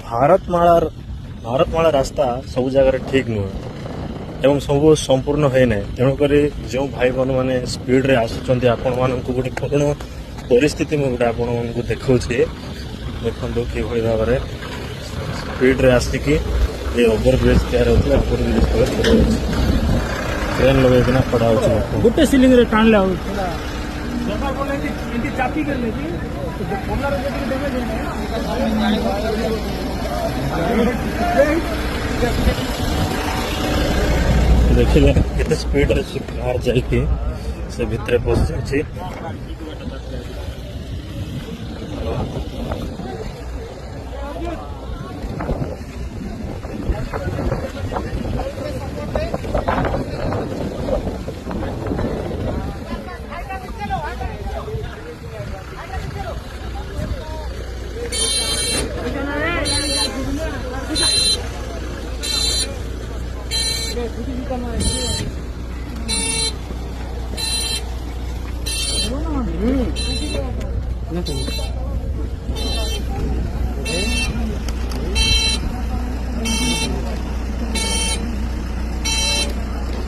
भारतमाला रास्ता सब जगह ठीक नुह एवं सब संपूर्ण है ना तेणुक जो भाई बहन मैंने स्पीड रे आसुच्च आपण मान गोटे करुण परिस्थिति में गोटे आपण मान देखा देखो कि भाव में स्पीड रे आसिकी ये ओवर ब्रिज तैयार होता है ओवर ब्रिज ट्रेन लगे पड़ा हो गोटे सिलिंग रे टाण ले देखिए केते स्पीड रे बाहर जाइए से भितर पस जाए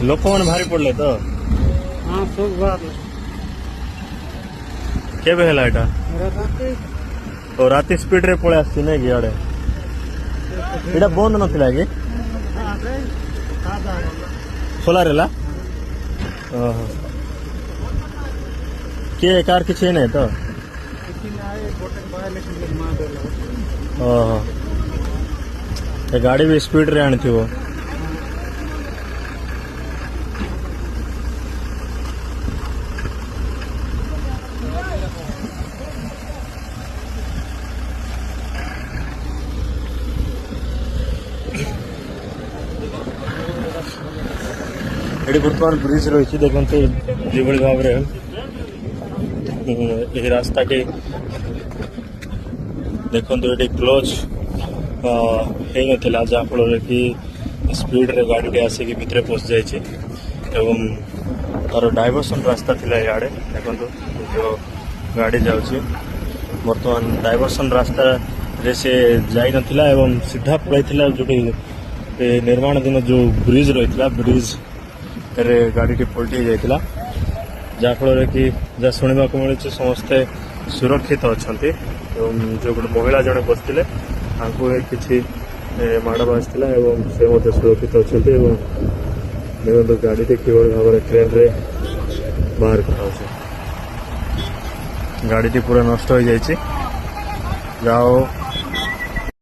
लोक मैंने भारी पड़े तो हाँ सब बात केबे हैला एटा तो राति स्पीड रे पळे आसी नै कि आडे एटा बंद नथिला कि खोला रेला ओहो के कार किछि नै तो ओहो ए गाड़ी भी स्पीड रे आनिथिबो ये बर्तमान ब्रिज रही देखते जो भाव में रास्ता के देखो ये क्लोज हो ना जहाँफल कि स्पीड रे गाड़ी आसिक भितर पशि जाए तार डाइवर्सन रास्ता थिला इे देखो जो गाड़ी जाऊँगी बर्तमान डाइवर्सन रास्ता रे से जाई नथिला एवं सीधा पड़ाई जो निर्माण दिन जो ब्रिज रही ब्रिज रे गाड़ी टी पलटि जाइला जहाँफल कि जहाँ शुणा मिलूँ समस्ते सुरक्षित अच्छा जो गोटे महिला जड़े बसते किसी माड़ बाजला से सुरक्षित अच्छा देखो गाड़ी टी कि भाव में ट्रेन रे बाहर कर गाड़ी टी पूरा नष्ट हो जाए जाओ